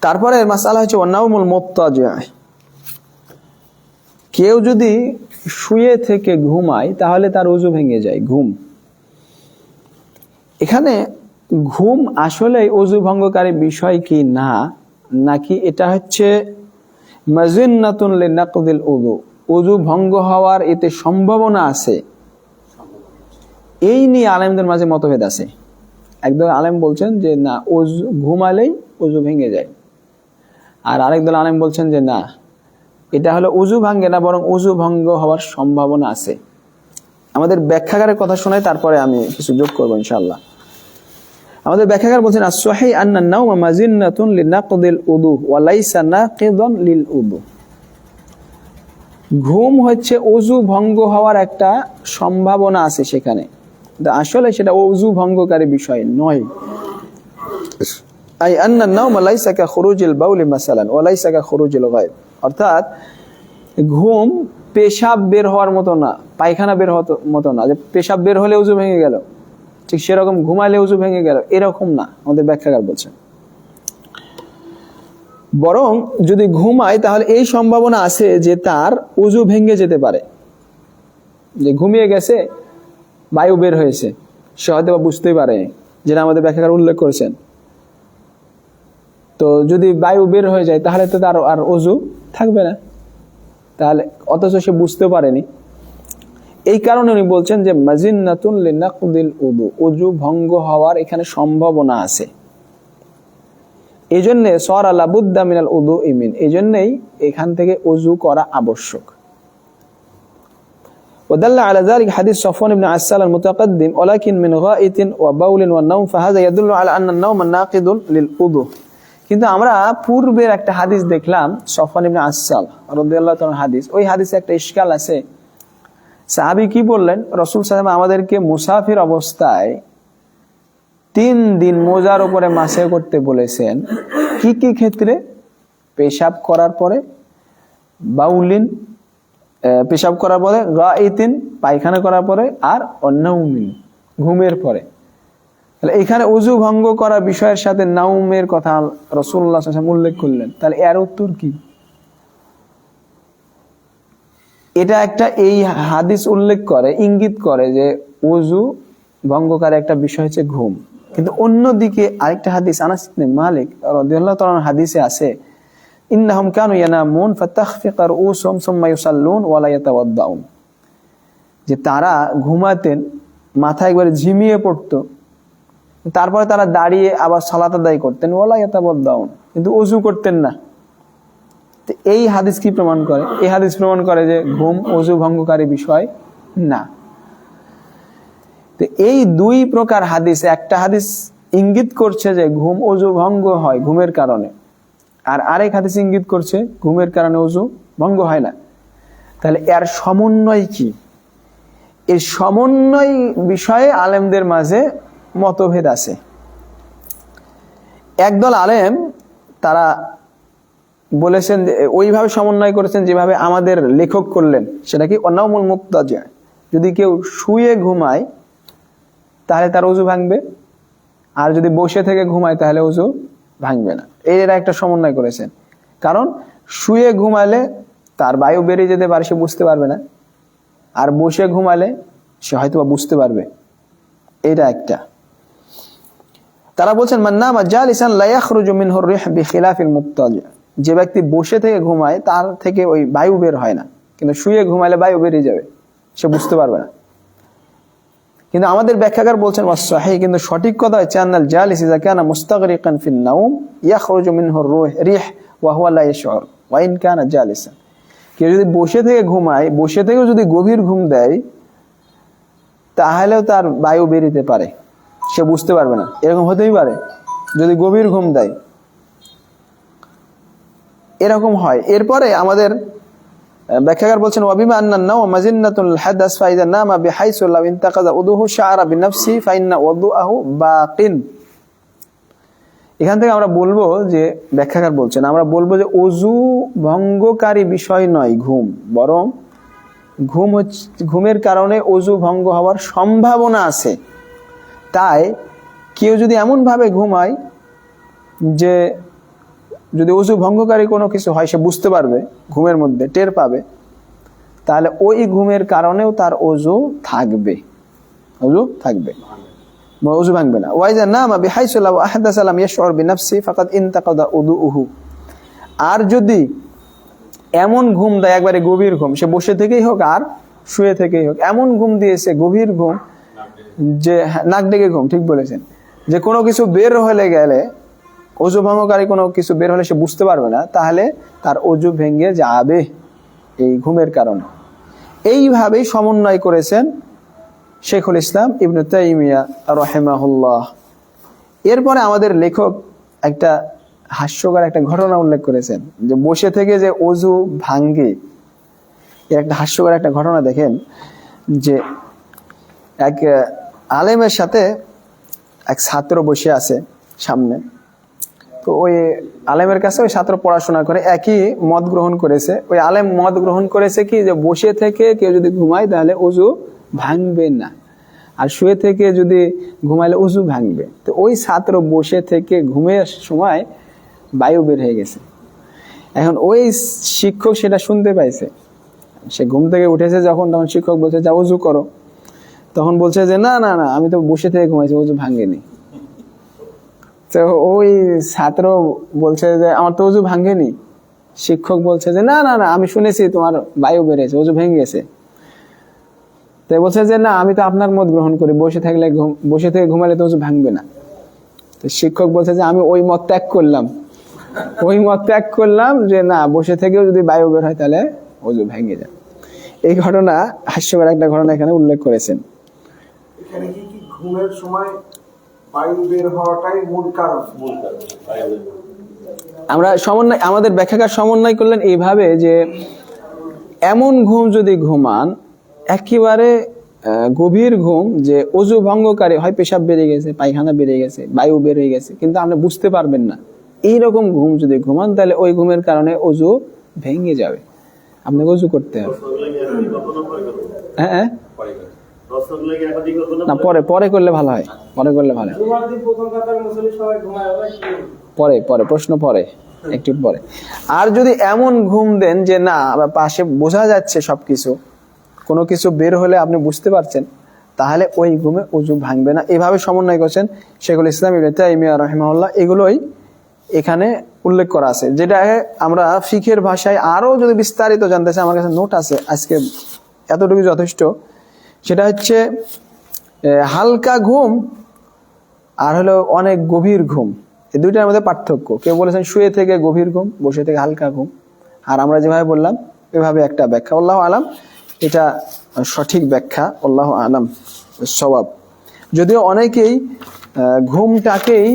A: তারপরে মাসালা হচ্ছে ওয়ানাউমুল মুত্তাজি', কেউ যদি শুয়ে থেকে ঘুমায় তাহলে তার ওযু ভেঙে যায়। ঘুম, এখানে ঘুম আসলে ওযু ভঙ্গকারী বিষয় কি না, নাকি এটা হচ্ছে মাজিন্নাতুন লিনাকদিল ওযু, ওযু ভঙ্গ হওয়ার এতে সম্ভাবনা আছে, এই নিয়ে আলেমদের মাঝে মতভেদ আছে। একদল আলেম বলছেন যে না, ওযু ঘুমালেই ওযু ভেঙে যায়, আর আরেকদল আলেম বলছেন যে না, এটা হলো ওযু ভাঙে না, বরং ওযু ভঙ্গ হওয়ার সম্ভাবনা আছে। আমাদের ব্যাখ্যাকারের কথা শোনাই, তারপরে আমি কিছু যোগ করবো ইনশাআল্লাহ। আমাদের ব্যাখ্যাকার বলছেন, as-sahih anna an-nawma mazinnatun linaqdil wudu wa laysa naqidan lil wudu। ঘুম হচ্ছে ওযু ভঙ্গ হওয়ার একটা সম্ভাবনা আছে সেখানে, আসলে সেটা ওযু ভঙ্গকারী বিষয় নয়। I Anna an-nawma laysa ka khurujil bawli masalan wa laysa ka khurujil ghaib, অর্থাৎ ঘুম পেশাব বের হওয়ার মতো না, পায়খানা বের হওয়ার মতো না, যে পেশাব বের হলে ওযু ভেঙে গেল, ঠিক সেরকম ঘুমাইলে ওযু ভেঙে গেল, এরকম না। আমাদের ব্যাখ্যাকার বলছেন বরং যদি ঘুমায় তাহলে এই সম্ভাবনা আছে যে তার ওযু ভেঙে যেতে পারে, যে ঘুমিয়ে গেছে, বায়ু বের হয়েছে, সে হয়তো বা বুঝতেই পারে, যেটা আমাদের ব্যাখ্যাকার উল্লেখ করেছেন। তো যদি বায়ু বের হয়ে যায় তাহলে তো তার আর ওযু থাকবে না, তাহলে অথচ সে বুঝতে পারেনি। এই কারণে উনি বলছেন যে মাজিন্নাতুন লিনাকদিল উযু, ওযু ভঙ্গ হওয়ার এখানে সম্ভাবনা আছে। এইজন্য সারা লাবুদ্দা মিনাল উযু ইমিন, এইজন্যই এখান থেকে ওযু করা আবশ্যক। ওয়াদাল্লা আলা যালিকা হাদিস সাফওয়ান ইবনে আসাল আল-মুতাকাদ্দিম ওয়ালাকিন মিন গাইতিন ওয়া বাউলিন ওয়া নাওম ফাহাযা ইয়াদুল্লু আলা আন্না আন-নাওমা নাকিদুন লিল উযু। কিন্তু আমরা পূর্বের একটা হাদিস দেখলাম, সাফওয়ান ইবনে আসাল রাদিয়াল্লাহু তাআলা হাদিস, ওই হাদিসে একটা ইশকাল আছে। সাহাবী কি বললেন, রাসূল সাল্লাল্লাহু আলাইহি ওয়াসাল্লাম আমাদেরকে মুসাফির অবস্থায় 3 দিন মোজার উপরে মাসে করতে বলেছেন। কি কি ক্ষেত্রে? পেশাব করার পরে, বাউলিন পেশাব করার পরে, গাইতিন পায়খানা করার পরে, আর অন্নাউমিন ঘুমের পরে। তাহলে এখানে ওযু ভঙ্গ করা বিষয়ের সাথে নাউমের কথা রাসূলুল্লাহ সাল্লাল্লাহু আলাইহি ওয়াসাল্লাম উল্লেখ করলেন। তাহলে এর উত্তর কি? এটা একটা, এই হাদিস উল্লেখ করে, ইঙ্গিত করে যে ওযু ভঙ্গকারী একটা বিষয় হচ্ছে ঘুম। কিন্তু অন্যদিকে আরেকটা হাদিস আনাস ইবনে মালিক রাদিয়াল্লাহু তাআলা হাদিসে আছে, ইন্নাহুম কানু ইয়ানামুন ফাতাখফিকা রুউসুহুম সুম্মা ইউসাল্লুন ওয়া লা ইয়াতাওয়াদ্দাউন, যে তারা ঘুমাতেন, মাথা একবারে ঝিমিয়ে পড়তো, তারপরে তারা দাঁড়িয়ে আবার সালাত আদায় করতেন, ওয়া লা ইয়াতাওয়াদ্দাউন, কিন্তু ওযু করতেন না। তো এই হাদিস কি প্রমাণ করে? এই হাদিস প্রমাণ করে যে ঘুম ওযু ভঙ্গকারী বিষয় না। তো এই 2 প্রকার হাদিস, একটা হাদিস ইঙ্গিত করছে যে ঘুম ওযু ভঙ্গ হয় ঘুমের কারণে, আর আরেক হাদিস ইঙ্গিত করছে ঘুমের কারণে ওযু ভঙ্গ হয় না। তাহলে এর সমন্বয় কি? এই সমন্বয় বিষয়ে আলেমদের মাঝে মতভেদ আছে। একদল আলেম তারা বলেছেন যে ওইভাবে সমন্বয় করেছেন যেভাবে আমাদের লেখক করলেন, সেটা কি অনাউমুল মুত্তাজি', যদি কেউ শুয়ে ঘুমায় তাহলে তার ওযু ভাঙবে, আর যদি বসে থেকে ঘুমায় তাহলে ওযু ভাঙবে না। এরা একটা সমন্বয় করেছেন, কারণ শুয়ে ঘুমালে তার বায়ু বেরিয়ে যেতে পারে, সে বুঝতে পারবে না, আর বসে ঘুমালে সে হয়তো বুঝতে পারবে। এটা একটা। তারা বলছেন মান নামা জালিসান লা ইয়াখরুজু মিনহু রিহ বিখিলাফিল মুত্তাজি, যে ব্যক্তি বসে থেকে ঘুমায় তার থেকে ওই বায়ু বের হয় না, কিন্তু শুয়ে ঘুমাইলে বায়ু বেরিয়ে যাবে, সে বুঝতে পারবে না। কিন্তু আমাদের ব্যাখ্যাকার বলছেন ওয়াসসাহিহ, কিন্তু সঠিক কথা হচ্ছে আন্নাল জালিস ইযা কানা মুস্তাগরিকান ফিন নাওম ইয়াখরুজু মিনহু রিহ ওয়া হুয়া লা ইয়াশউর ওয়া ইন কানা জালিসান। কেউ যদি বসে থেকে ঘুমায়, বসে থেকেও যদি গভীর ঘুম দেয়, তাহলেও তার বায়ু বেরিতে পারে, সে বুঝতে পারবে না। এরকম হতেই পারে যদি গভীর ঘুম দেয়, এরকম হয়। এরপরে আমাদের ব্যাখ্যাকার বলছেন ওয়াবিমা আন্নান নাওম মাজিন্নাতুল হাদাস ফাইদা নামা বিহাইসু লাউ ইনতাকাযা উযুহু শাআরা বিনাফসি ফাইন্না ওযুআহু বাকিন। এখান থেকে আমরা বলবো যে, ব্যাখ্যাকার বলছেন আমরা বলবো যে ওযু ভঙ্গকারী বিষয় নয় ঘুম, বরং ঘুমের কারণে ওযু ভঙ্গ হওয়ার সম্ভাবনা আছে। তাই কেউ যদি এমন ভাবে ঘুমায় যে যদি ওযু ভঙ্গকারী কোনো কিছু হয় সে বুঝতে পারবে, ঘুমের মধ্যে টের পাবে, তাহলে ওই ঘুমের কারণেও তার ওযু থাকবে, ওযু থাকবে, ওযু ভাঙবে না। ওয়াইজা নামা বিহাইসু লাউ আহদাসা লাম ইয়াশউর বিনাফসি ফাকাদ ইনতাকাদা উযুহু। আর যদি এমন ঘুম দেয়, একবারে গভীর ঘুম, সে বসে থেকেই হোক আর শুয়ে থেকেই হোক, এমন ঘুম দিয়েছে গভীর ঘুম, যে নাক ডেকে ঘুম, ঠিক বলেছেন, যে কোনো কিছু বের হলে গেলে, ওযু ভঙ্গকারী কোনো কিছু বের হলে সে বুঝতে পারবে না, তাহলে তার ওযু ভেঙে যাবে এই ঘুমের কারণে। এইভাবেই সমন্বয় করেছেন শেখুল ইসলাম ইবনে তাইমিয়া রাহিমাহুল্লাহ। এরপরে আমাদের লেখক একটা হাস্যকর একটা ঘটনা উল্লেখ করেছেন, যে বসে থেকে যে ওযু ভাঙ্গে, এর একটা হাস্যকর একটা ঘটনা দেখেন। যে এক আলেমের সাথে এক ছাত্র বসে আছে সামনে, তো ওই আলেমের কাছে ওই ছাত্র পড়াশোনা করে, একই মত গ্রহণ করেছে। ওই আলেম মত গ্রহণ করেছে কি, যে বসে থেকে কেউ যদি ঘুমায় তাহলে ওযু ভাঙবে না, আর শুয়ে থেকে যদি ঘুমাইলে ওযু ভাঙবে। তো ওই ছাত্র বসে থেকে ঘুমের সময় বায়ু বের হয়ে গেছে। এখন ওই শিক্ষক সেটা শুনতে পাইছে, সে ঘুম থেকে উঠেছে যখন, তখন শিক্ষক বলছে যা ওযু করো। তখন বলছে যে না না না, আমি তো বসে থেকে ঘুমাইছি, ওযু ভাঙেনি। তো ওই ছাত্র বলছে যে আমার তো ওযু ভাঙেনি। শিক্ষক বলছে যে না না না, আমি শুনেছি তোমার বায়ু বেড়েছে, ওযু ভেঙে গেছে। তাই বলছে যে না, আমি তো আপনার মত গ্রহণ করি, বসে থেকে ঘুমালে তো ওযু ভাঙবে না। তো শিক্ষক বলছে যে আমি ওই মত ত্যাগ করলাম, ওই মত ত্যাগ করলাম, যে না, বসে থেকেও যদি বায়ু বের হয় তাহলে ওযু ভেঙে যায়। এই ঘটনা, হাস্যকর একটা ঘটনা এখানে উল্লেখ করেছেন।
B: এখানে কি ঘুমের সময় বায়ু বের হওয়াটাই মূল কারণ?
A: আমরা সমন্বয়, আমাদের ব্যাখ্যাকার সমন্বয় করলেন এইভাবে যে এমন ঘুম যদি ঘুমান, একেবারে গভীর ঘুম, যে ওযু ভঙ্গকারী, হয় পেশাব বেরিয়ে গেছে, পায়খানা বেরিয়ে গেছে, বায়ু বের হয়ে গেছে, কিন্তু আপনি বুঝতে পারবেন না, এইরকম ঘুম যদি ঘুমান, তাহলে ওই ঘুমের কারণে ওযু ভেঙে যাবে, আপনাকে ওযু করতে হবে। হ্যাঁ, না, পরে পরে করলে ভালো হয়, পরে করলে ভালো হয়, পরে পরে প্রশ্ন পরে, একটু পরে। আর যদি এমন ঘুম দেন যে না, পাশে বোঝা যাচ্ছে সবকিছু, কোনো কিছু বের হলে আপনি বুঝতে পারছেন, তাহলে ওই ঘুমে ওযু ভাঙবে না। এভাবে সমন্বয় করছেন শেখুল ইসলাম ইবনে তাইমিয়া রাহিমাহুল্লাহ। এগুলোই এখানে উল্লেখ করা আছে। যেটা আমরা ফিকের ভাষায় আরো যদি বিস্তারিত জানতে চাই, আমার কাছে নোট আছে, আজকে এতটুকু যথেষ্ট। সেটা হচ্ছে হালকা ঘুম আর হলো অনেক গভীর ঘুম, এই দুইটার মধ্যে পার্থক্য। কেউ বলেছেন শুয়ে থেকে গভীর ঘুম, বসে থেকে হালকা ঘুম, আর আমরা যেভাবে বললাম এভাবে একটা ব্যাখ্যা। আল্লাহু আলাম, এটা সঠিক ব্যাখ্যা, আল্লাহু আলাম সওয়াব। যদিও অনেকেই ঘুমটাকেই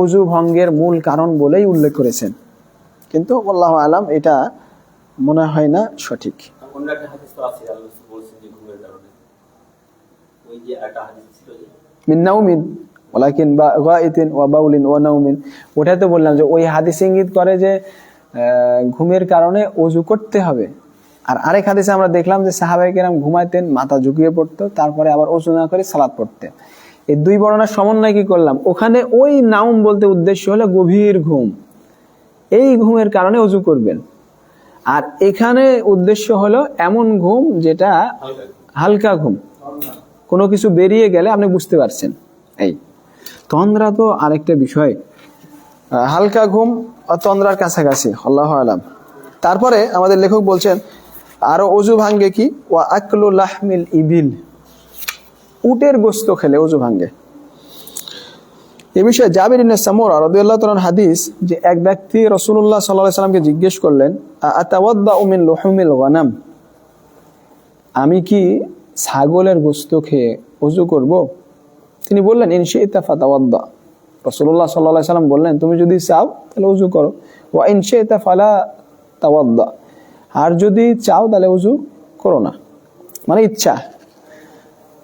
A: ওযু ভঙ্গের মূল কারণ বলেই উল্লেখ করেছেন, কিন্তু আল্লাহু আলাম এটা মনে হয় না সঠিক।
C: অন্য একটা হাদিস তো আছে, আল্লাহ বলেছেন যে ঘুমের কারণে, ওই যে একটা হাদিস ছিল যে
A: মিন নাউমিন ওয়ালাকিন গায়তিন ওয়া বাউলিন ওয়া নাউমিন, ওটা তো বললাম যে ওই হাদিস ইঙ্গিত করে যে ঘুমের কারণে ওযু করতে হবে। আর আরেক হাদিসে আমরা দেখলাম যে সাহাবায়ে কেরাম ঘুমাইতেন, মাথা ঝুঁকিয়ে পড়তো, তারপরে আবার ওযু না করে সালাত পড়তেন। এই দুই বর্ণনার সমন্বয় কি করলাম, ওখানে ওই নাউম বলতে উদ্দেশ্য হলো গভীর ঘুম, এই ঘুমের কারণে ওযু করবেন। আর এখানে উদ্দেশ্য হলো এমন ঘুম যেটা হালকা ঘুম, কোনো কিছু বেরিয়ে গেলে আপনি বুঝতে পারছেন। এই তন্দ্রা তো আরেকটা বিষয়, হালকা ঘুম তন্দ্রার কাছাকাছি, আল্লাহু আলাম। তারপরে আমাদের লেখক বলছেন আরো অজু ভাঙ্গে কি, ওয়া আকলু লাহমিল ইবিল, উটের গোশত খেলে অজু ভাঙ্গে। এ বিষয়ে জাবির ইবনে সামুরা রাদিয়াল্লাহু তাআলা হাদিস, যে এক ব্যক্তি রাসূলুল্লাহ সাল্লাল্লাহু আলাইহি সাল্লামকে জিজ্ঞেস করলেন, আতাওয়াদ্দাউ মিন লুহুমিল গনাম, আমি কি ছাগলের গোশত খেয়ে ওযু করব? তিনি বললেন, ইন শি'তা ফাতাওয়াদ্দা। রাসূলুল্লাহ সাল্লাল্লাহু আলাইহি সাল্লাম বললেন, তুমি যদি চাও তাহলে ওযু করো, ওয়া ইন শি'তা ফালা তাওয়াদ্দা, আর যদি চাও তাহলে ওযু করো না, মানে ইচ্ছা।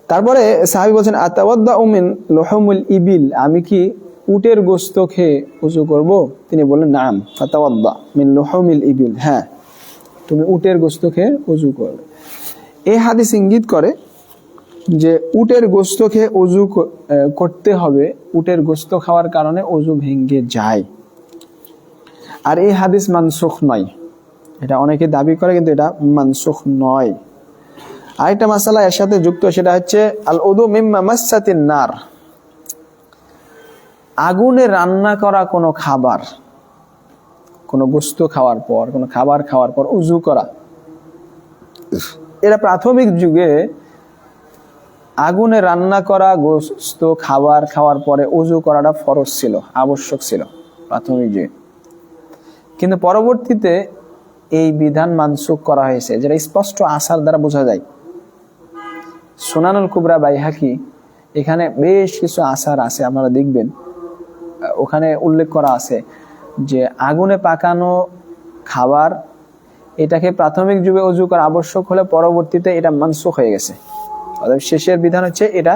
A: তারপরে সাহাবী বলছেন, আতাওয়াদ্দাউ মিন লুহুমিল ইবিল, আমি কি উটের গোশত খেয়ে ওযু করব? তিনি বললেন, নাম ফাতাওয়াদ্দা মিন লুহুমিল ইবিল, হ্যাঁ তুমি উটের গোশত খেয়ে ওযু করবে। এই হাদিস ইঙ্গিত করে যে উটের গোশত খেয়ে ওযু করতে হবে, উটের গোশত খাওয়ার কারণে ওযু ভেঙে যায়। আর এই হাদিস মানসুখ নয়, এটা অনেকে দাবি করে কিন্তু এটা মানসুখ নয়। আরেকটা মাসালা এর সাথে যুক্ত, সেটা হচ্ছে আল উযু মিম্মা মাসসাতিন নার, আগুনে রান্না করা কোনো খাবার, কোনো গোশত খাওয়ার পর, কোনো খাবার খাওয়ার পর উযু করা, এরা প্রাথমিক যুগে আগুনে রান্না করা গোশত খাবার খাওয়ার পরে উযু করাটা ফরজ ছিল, আবশ্যক ছিল প্রাথমিক যুগে। কিন্তু পরবর্তীতে এই বিধান মানসুখ করা হয়েছে, যেটা স্পষ্ট আসার দ্বারা বোঝা যায়। সুনানুল কুবরা বাইহাকি, এখানে বেশ কিছু আসার আছে, আপনারা দেখবেন ওখানে উল্লেখ করা আছে যে আগুনে পাকানো খাবার, এটাকে প্রাথমিক যুগে ওযু করা আবশ্যক হলে পরবর্তীতে এটা মানসুখ হয়ে গেছে। অর্থাৎ শেষের বিধান হচ্ছে এটা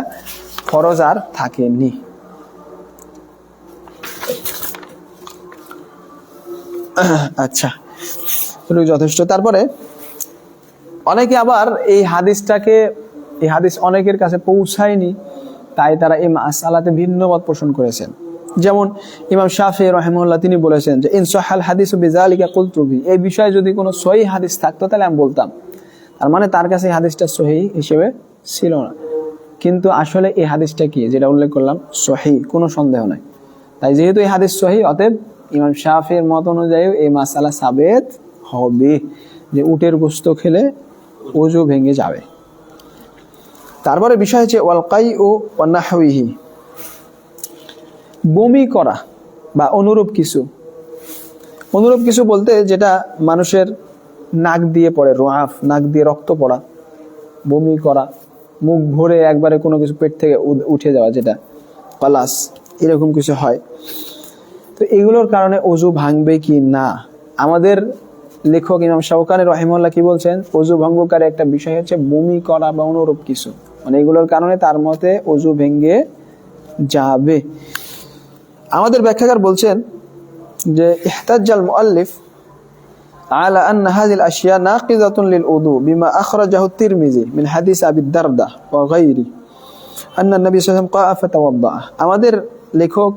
A: ফরজ আর থাকেনি। আচ্ছা, যথেষ্ট। তারপরে অনেকে আবার এই হাদিস অনেকের কাছে পৌঁছায়নি, তাই তারা এই মাসালাতে ভিন্ন মত পোষণ করেছেন। যেমন ইমাম শাফিঈ রাহিমাহুল্লাহ, তিনি বলেছেন যে ইন সাহাল হাদিসু বিযালিকা কুলতু বি, এই বিষয়ে যদি কোনো সহিহ হাদিস থাকতো তাহলে আমি বলতাম। তার মানে তার কাছে এই হাদিসটা সহিহ হিসেবে ছিল না, কিন্তু আসলে এই হাদিসটা কি, যেটা উল্লেখ করলাম, সহিহ, কোনো সন্দেহ নাই। তাই যেহেতু এই হাদিস সহিহ, অতএব ইমাম শাফিঈর মত অনুযায়ী এই মাসালা সাবেত হবে যে উটের গোশত খেলে ওযু ভেঙে যাবে। তারপরে বিষয় হচ্ছে ওয়াল কাইউ ওয়া নাহউইহি, বমি করা বা অনুরূপ কিছু বলতে যেটা মানুষের নাক দিয়ে পড়ে, রুআফ, নাক দিয়ে রক্ত পড়া, বমি করা, মুখ ভরে একবারে কোনো কিছু পেট থেকে উঠে যাওয়া, যেটা পালাস, এরকম কিছু হয়। তো এগুলোর কারণে ওযু ভাঙবে কি না, আমাদের লেখক ইমাম শাওকানি রাহিমাহুল্লাহ কি বলছেন, ওযু ভঙ্গকারী একটা বিষয় হচ্ছে বমি করা বা অনুরূপ কিছু, মানে এগুলোর কারণে তার মতে ওযু ভেঙে যাবে। আমাদের ব্যাখ্যাকার বলছেন যে ইহতাজ্জাল মুআল্লিফ আলা আন্না হাযিল আশিয়া নাকিযাতুন লিল উযু বিমা আখরাজাহু তিরমিজি মিন হাদিস আবি দারদা ওয়া গায়রি আন্না নবী সাল্লাল্লাহু আলাইহি ওয়াসাল্লাম ক্বাআ ফাতাওয়াদ্দা। আমাদের লেখক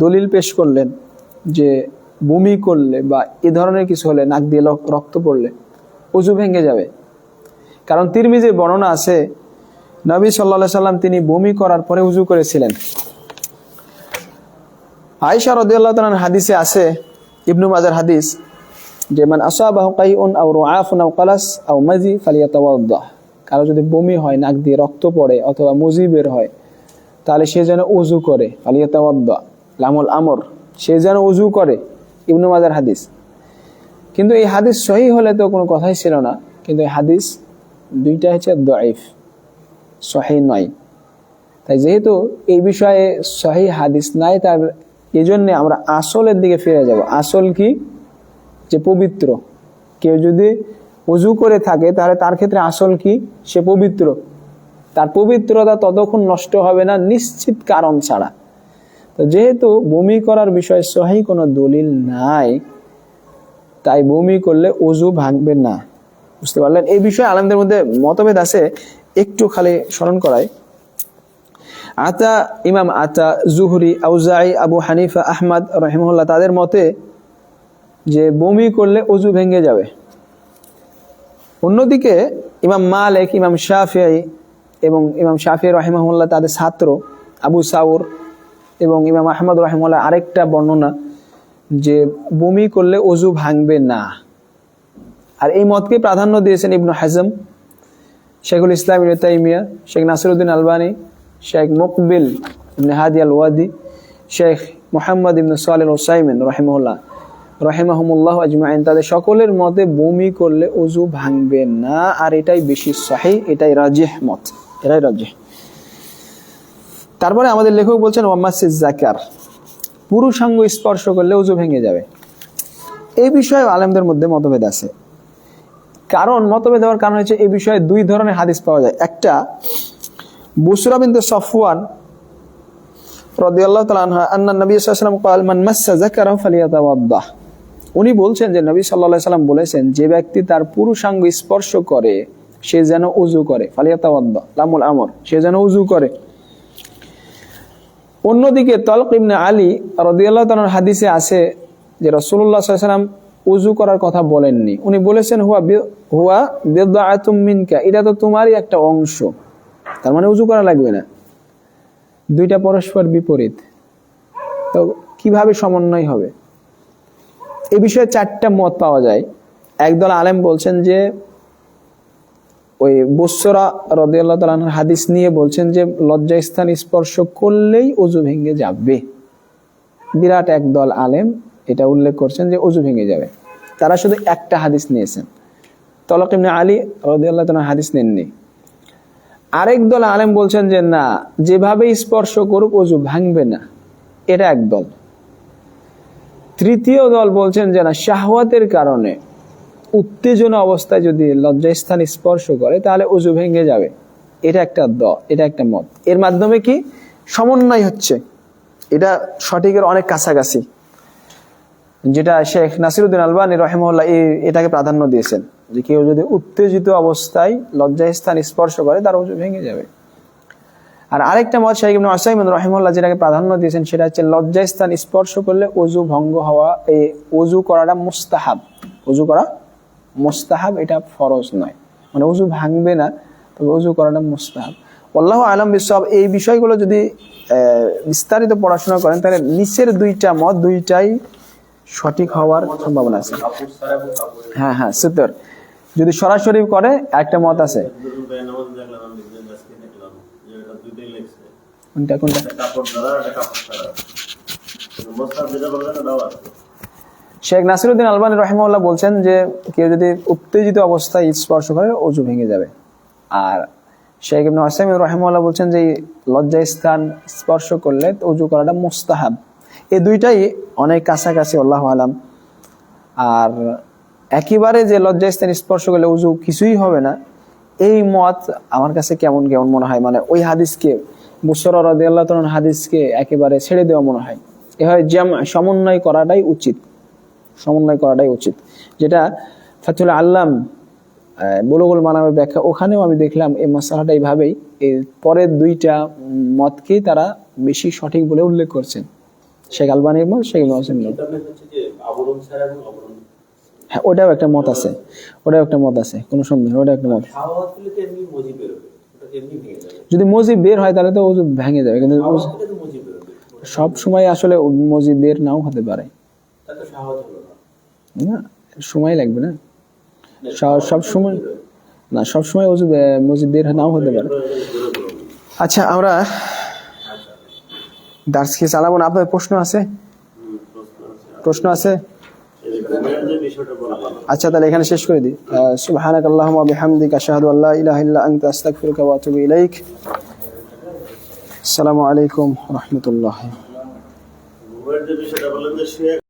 A: দলিল পেশ করলেন যে বমি করলে বা এই ধরনের কিছু হলে, নাক দিয়ে রক্ত পড়লে ওযু ভেঙে যাবে। কারণ তিরমিজির বর্ণনা আছে, নবী সাল্লাল্লাহু আলাইহি ওয়াসাল্লাম তিনি বমি করার পরে ওযু করেছিলেন। আয়েশা রাদিয়াল্লাহু তাআলার হাদিসে আছে, ইবনু মাজার হাদিস, যে মান আসাবাহু কাইউন আও রুআফুন আও কালাস আও মাজি ফালিয়াতাওয়াদ্দা, কারো যদি বমি হয়, নাক দিয়ে রক্ত পড়ে অথবা মুজি বের হয়, তাহলে সে যেন ওযু করে, ফালিয়াতাওয়াদ্দা, লামুল আমর, সে যেন ওযু করে, ইবনু মাজার হাদিস। কিন্তু এই হাদিস সহিহ হলে তো কোনো কথাই ছিল না, কিন্তু এই হাদিস দুইটা হচ্ছে দাঈফ, সহিহ নয়। তাই যেহেতু এই বিষয়ে সহিহ হাদিস নাই, তার এজন্য আমরা আসলের দিকে ফিরে যাব। আসল কি, যে পবিত্র। কেউ যদি ওযু করে থাকে তাহলে তার ক্ষেত্রে আসল কি, সে পবিত্র, তার পবিত্রতা ততক্ষণ নষ্ট হবে না নিশ্চিত কারণ ছাড়া। তো যেহেতু বমি করার বিষয়ে সহিহ কোনো দলিল নাই, তাই বমি করলে ওযু ভাঙবে না। বুঝতে পারলেন? এই বিষয়ে আলেমদের মধ্যে মতভেদ আছে, একটু খালি স্মরণ করায়। ইমাম আতা, জুহরি, আউজাঈ, আবু হানিফা, আহমদ রাহিমাহুল্লাহ, তাদের মতে যে বমি করলে ওযু ভেঙে যাবে। অন্যদিকে ইমাম মালিক, ইমাম শাফিঈ এবং ইমাম শাফিঈ রাহিমাহুল্লাহ তাদের ছাত্র আবু সাউর এবং ইমাম আহমদ রাহিমাহুল্লাহ আরেকটা বর্ণনা যে বমি করলে ওযু ভাঙবে না। আর এই মতকে প্রাধান্য দিয়েছেন ইবনে হাজম, শেখুল ইসলাম ইবনে তাইমিয়া, শেখ নাসিরউদ্দিন আলবানী, শেখ মুকবিল ইবনে হাদি আল ওয়াদি, শেখ মুহাম্মদ ইবনে সালিহ আল উসাইমিন রাহিমাহুমুল্লাহ আজমাইন। তাদের সকলের মতে বমি করলে ওযু ভাঙবে না, আর এটাই বেশি সহিহ, এটাই রাজিহ মত, এটাই রাজিহ। তারপরে আমাদের লেখক বলছেন ওয়ামাসিজ যাকার, পুরুষাঙ্গ স্পর্শ করলে ওযু ভেঙে যাবে। এই বিষয়ে আলেমদের মধ্যে মতভেদ আছে। কারণ মতভেদ হওয়ার কারণ হচ্ছে এই বিষয়ে দুই ধরনের হাদিস পাওয়া যায়। একটা বুসরা বিনতে সফওয়ান রাদিয়াল্লাহু তাআলা আনহা আন্না নবী সাল্লাল্লাহু আলাইহি ওয়াসাল্লাম قال من مس ذكره فليتوضا, উনি বলছেন যে নবী সাল্লাল্লাহু আলাইহি ওয়াসাল্লাম বলেছেন যে ব্যক্তি তার পুরুষাঙ্গ স্পর্শ করে সে যেন ওযু করে, ফালিয়াতাওয়াদ্দা লামুল আমর, সে যেন ওযু করে। অন্যদিকে তালক ইবনে আলী রাদিয়াল্লাহু তাআলার হাদিসে আছে যে রাসূলুল্লাহ সাল্লাল্লাহু আলাইহি ওয়াসাল্লাম ওযু করার কথা বলেননি, উনি বলেছেন হুয়া বিদআতুম মিনকা, এটা তো তোমারই একটা অংশ, তার মানে ওযু করা লাগবে না। দুইটা পরস্পর বিপরীত, তো কিভাবে সমন্বয় হবে? এই বিষয়ে চারটা মত পাওয়া যায়। একদল আলেম বলছেন যে ওই বুসরা রাদিয়াল্লাহু তাআলা আনহার হাদিস নিয়ে বলছেন যে লজ্জাস্থান স্পর্শ করলেই ওযু ভেঙে যাবে। বিরাট একদল আলেম এটা উল্লেখ করছেন যে ওযু ভেঙে যাবে। তারা শুধু একটা হাদিস নিয়েছেন, তালক ইবনে আলী রাদিয়াল্লাহু তাআলা হাদিস নেননি। আরেক দল আলেম বলছেন যে না, যেভাবে স্পর্শ করুক ওযু ভাঙবে না, এটা এক দল। তৃতীয় দল বলছেন যে না, শাহওয়াতের কারণে উত্তেজনা অবস্থায় যদি লজ্জাস্থান স্পর্শ করে তাহলে ওযু ভেঙে যাবে, এটা একটা মত। এর মাধ্যমে কি সমন্বয় হচ্ছে, এটা সঠিকের অনেক কাছাকাছি, যেটা শেখ নাসিরউদ্দিন আলবানী রাহিমাহুল্লাহ এটাকে প্রাধান্য দিয়েছেন যে কেউ যদি উত্তেজিত অবস্থায় লজ্জাস্থান স্পর্শ করে তার ওযু ভেঙে যাবে। আর আরেকটা মত শেখ ইবনে উসাইমিন রাহিমাহুল্লাহ যেটাকে প্রাধান্য দিয়েছেন সেটা হচ্ছে লজ্জাস্থান স্পর্শ করলে ওযু ভঙ্গ হওয়া, এই ওযু করাটা মুস্তাহাব, ওযু করা মুস্তাহাব, এটা ফরজ নয়, মানে ওযু ভাঙবে না, তবে ওযু করাটা মুস্তাহাব। আল্লাহু আ'লাম বিসওয়াব। এই বিষয়গুলো যদি বিস্তারিত পড়াশোনা করেন তাহলে নিচের দুইটা মত দুইটাই সঠিক হওয়ার সম্ভাবনা আছে। হ্যাঁ সুতর যদি সরাসরি করে একটা মত আছে, কোনটা শেখ নাসিরউদ্দিন আলবানী রাহিমাহুল্লাহ বলছেন যে কেউ যদি উত্তেজিত অবস্থায় স্পর্শ করে ওযু ভেঙে যাবে। আর শেখ ইবনে উসাইমিন রাহিমাহুল্লাহ বলছেন যে লজ্জাস্থান স্পর্শ করলে ওযু করাটা মুস্তাহাব। এই দুইটাই অনেক কাছাকাছি আল্লাহু আ'লাম। আর একেবারে যে লজ্জাস্থান স্পর্শ করলে ওযু কিছুই হবে না, এই মত আমার কাছে কেমন মনে হয়, মানে ওই হাদিসকে বুসরা রাদিয়াল্লাহু তাআলার হাদিসকে একেবারে ছেড়ে দেওয়া মনে হয়। এভাবে সমন্বয় করাটাই উচিত, যেটা ফাতুল আল্লাম বুলুগুল মারামের ব্যাখ্যা, ওখানেও আমি দেখলাম এই মাসআলাটা এইভাবেই, এই পরের দুইটা মতকেই তারা বেশি সঠিক বলে উল্লেখ করছেন, শেখ আলবানীর মত, শেখ ইবনে উসাইমিনের মত। হ্যাঁ ওটাও একটা মত আছে, কোনো সন্দেহ, ওটা একটা মত। যদি মজি বের হয় তাহলে তো ওযু ভেঙে যাবে, কিন্তু সব সময় আসলে মজি বের নাও হতে পারে না, সময় লাগবে না, সব সময় ওযু মজি বের নাও হতে পারে। আচ্ছা আমরা দার্স কি চালাবো না? আপনার প্রশ্ন আছে? আচ্ছা তাহলে এখানে শেষ করে দিই। সুবহানাকাল্লাহুম্মা ওয়া বিহামদিকা আশহাদু আল্লা ইলাহা ইল্লা আনতা আস্তাগফিরুকা ওয়া আতুবু ইলাইক। আসসালামু আলাইকুম ওয়া রাহমাতুল্লাহ।